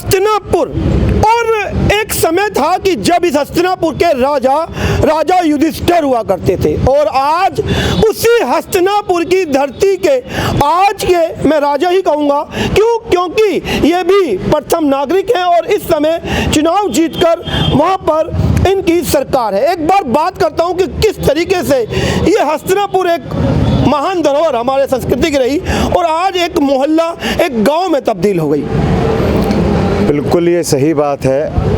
हस्तिनापुर। और एक समय था कि जब इस हस्तिनापुर के राजा युधिष्ठिर हुआ करते थे, और आज उसी हस्तिनापुर की धरती के आज के मैं राजा ही कहूँगा। क्यों? क्योंकि ये भी प्रथम नागरिक हैं और इस समय चुनाव जीतकर वहाँ पर इनकी सरकार है। एक बार बात करता हूँ कि किस तरीके से ये हस्तिनापुर एक महान धरोहर हमारे संस्कृति की रही और आज एक मोहल्ला, एक गांव में तब्दील हो गई। बिल्कुल ये सही बात है।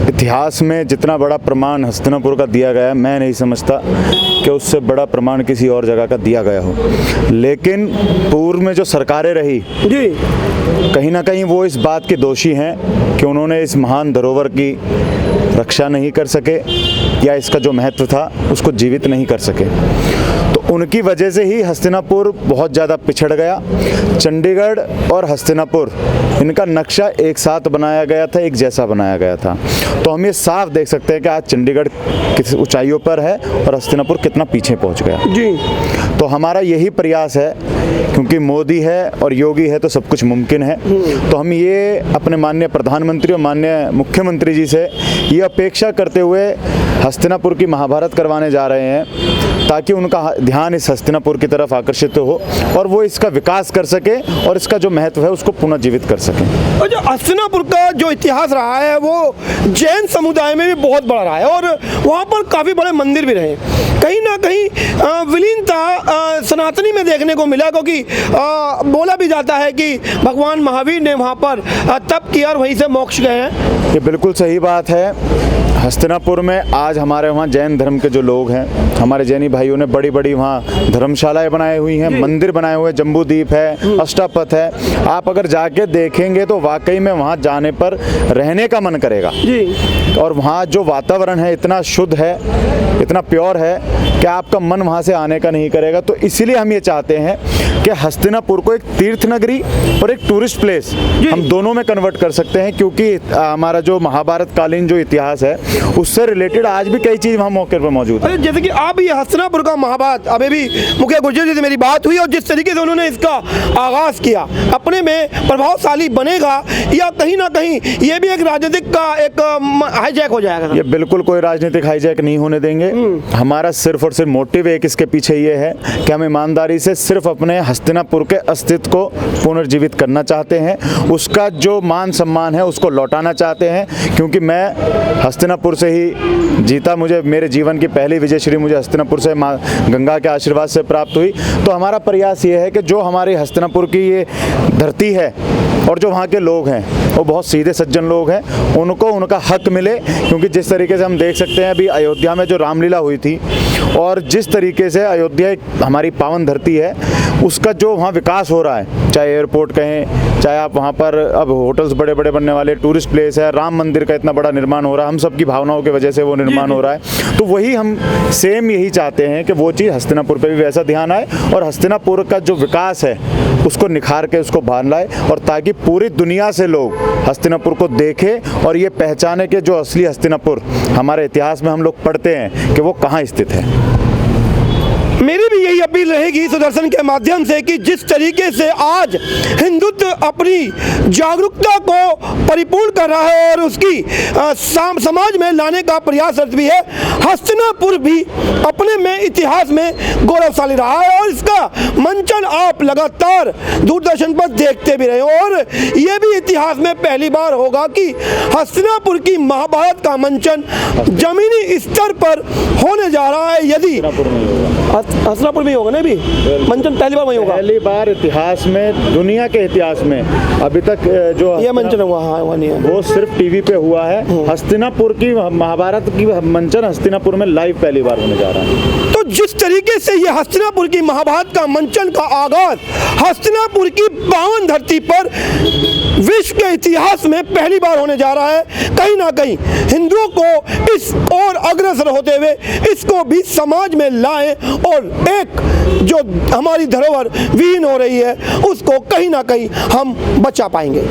इतिहास में जितना बड़ा प्रमाण हस्तिनापुर का दिया गया है, मैं नहीं समझता कि उससे बड़ा प्रमाण किसी और जगह का दिया गया हो। लेकिन पूर्व में जो सरकारें रही जी, कहीं ना कहीं वो इस बात के दोषी हैं कि उन्होंने इस महान धरोहर की रक्षा नहीं कर सके या इसका जो महत्व था उसको जीवित नहीं कर सके। तो उनकी वजह से ही हस्तिनापुर बहुत ज़्यादा पिछड़ गया। चंडीगढ़ और हस्तिनापुर, इनका नक्शा एक साथ बनाया गया था, एक जैसा बनाया गया था। तो हम ये साफ देख सकते हैं कि आज चंडीगढ़ किस ऊंचाइयों पर है और हस्तिनापुर कितना पीछे पहुंच गया जी। तो हमारा यही प्रयास है, क्योंकि मोदी है और योगी है तो सब कुछ मुमकिन है। तो हम ये अपने माननीय प्रधानमंत्री और माननीय मुख्यमंत्री जी से ये अपेक्षा करते हुए हस्तिनापुर की महाभारत करवाने जा रहे हैं, ताकि उनका ध्यान इस हस्तिनापुर की तरफ आकर्षित हो और वो इसका विकास कर सके और इसका जो महत्व है उसको पुनर्जीवित कर सकें। और जो हस्तिनापुर का जो इतिहास रहा है वो जैन समुदाय में भी बहुत बड़ा रहा है और वहाँ पर काफ़ी बड़े मंदिर भी रहे। कहीं ना कहीं विलीनता सनातनी में देखने को मिला, क्योंकि बोला भी जाता है कि भगवान महावीर ने वहाँ पर तप किया और वहीं से मोक्ष गए हैं। ये बिल्कुल सही बात है। हस्तिनापुर में आज हमारे वहाँ जैन धर्म के जो लोग हैं, हमारे जैनी भाइयों ने बड़ी बड़ी वहाँ धर्मशालाएं बनाई हुई हैं, मंदिर बनाए हुए, जम्बू द्वीप है, अष्टापथ है। आप अगर जाके देखेंगे तो वाकई में वहाँ जाने पर रहने का मन करेगा जी। और वहाँ जो वातावरण है इतना शुद्ध है, इतना प्योर है कि आपका मन वहाँ से आने का नहीं करेगा। तो इसीलिए हम ये चाहते हैं कि हस्तिनापुर को एक तीर्थ नगरी और एक टूरिस्ट प्लेस हम दोनों में कन्वर्ट कर सकते हैं, क्योंकि हमारा जो महाभारत कालीन जो इतिहास है उससे रिलेटेड आज भी कई चीज़ वहाँ मौके पर मौजूद है। जैसे कि आप ये हस्तिनापुर का महाभारत, अभी भी मुखिया गुर्जर जी से मेरी बात हुई और जिस तरीके से उन्होंने इसका आगाज़ किया, अपने में प्रभावशाली बनेगा या कहीं ना कहीं ये भी एक राजनीतिक का एक हाईजैक हो जाएगा? ये बिल्कुल कोई राजनीतिक हाईजैक नहीं होने देंगे। हमारा सिर्फ और सिर्फ मोटिव एक इसके पीछे ये है कि हम ईमानदारी से सिर्फ अपने हस्तिनापुर के अस्तित्व को पुनर्जीवित करना चाहते हैं, उसका जो मान सम्मान है उसको लौटाना चाहते हैं। क्योंकि मैं हस्तिनापुर से ही जीता, मुझे मेरे जीवन की पहली विजय श्री मुझे हस्तिनापुर से माँ गंगा के आशीर्वाद से प्राप्त हुई। तो हमारा प्रयास ये है कि जो हमारी हस्तिनापुर की ये धरती है और जो वहाँ के लोग हैं वो बहुत सीधे सज्जन लोग हैं, उनको उनका हक मिले। क्योंकि जिस तरीके से हम देख सकते हैं अभी अयोध्या में जो रामलीला हुई थी और जिस तरीके से अयोध्या एक हमारी पावन धरती है, उसका जो वहाँ विकास हो रहा है, चाहे एयरपोर्ट कहें, चाहे आप वहाँ पर अब होटल्स बड़े बड़े बनने वाले, टूरिस्ट प्लेस है, राम मंदिर का इतना बड़ा निर्माण हो रहा है, हम सबकी भावनाओं की वजह से वो निर्माण हो रहा है। तो वही हम सेम यही चाहते हैं कि वो चीज़ हस्तिनापुर पे भी वैसा ध्यान आए और हस्तिनापुर का जो विकास है उसको निखार के उसको बांध लाए, और ताकि पूरी दुनिया से लोग हस्तिनापुर को देखें और ये पहचाने कि जो असली हस्तिनापुर हमारे इतिहास में हम लोग पढ़ते हैं कि वो कहाँ स्थित है। मेरी भी यही अपील रहेगी सुदर्शन के माध्यम से कि जिस तरीके से आज हिंदुत्व अपनी जागरूकता को परिपूर्ण कर रहा है और उसकी समाज में लाने का प्रयासरत भी है, हस्तिनापुर भी अपने में इतिहास में गौरवशाली रहा है और इसका मंचन आप लगातार दूरदर्शन पर देखते भी रहे हो। और ये भी इतिहास में पहली बार होगा कि हस्तिनापुर की महाभारत का मंचन जमीनी स्तर पर होने जा रहा है। यदि हस्तिनापुर में होगा ना, भी मंचन पहली बार वही होगा, पहली बार इतिहास में, दुनिया के इतिहास में अभी तक जो ये मंचन हुआ नहीं है, वो सिर्फ टीवी पे हुआ है। हस्तिनापुर की महाभारत की मंचन हस्तिनापुर में लाइव पहली बार होने जा रहा है। तो जिस तरीके से ये हस्तिनापुर की महाभारत का मंचन का आगाज हस्तिनापुर की पावन धरती पर विश्व के इतिहास में पहली बार होने जा रहा है, कहीं ना कहीं हिंदुओं को इस और अग्रसर होते हुए इसको भी समाज में लाएं और एक जो हमारी धरोहर विहीन हो रही है उसको कहीं ना कहीं हम बचा पाएंगे।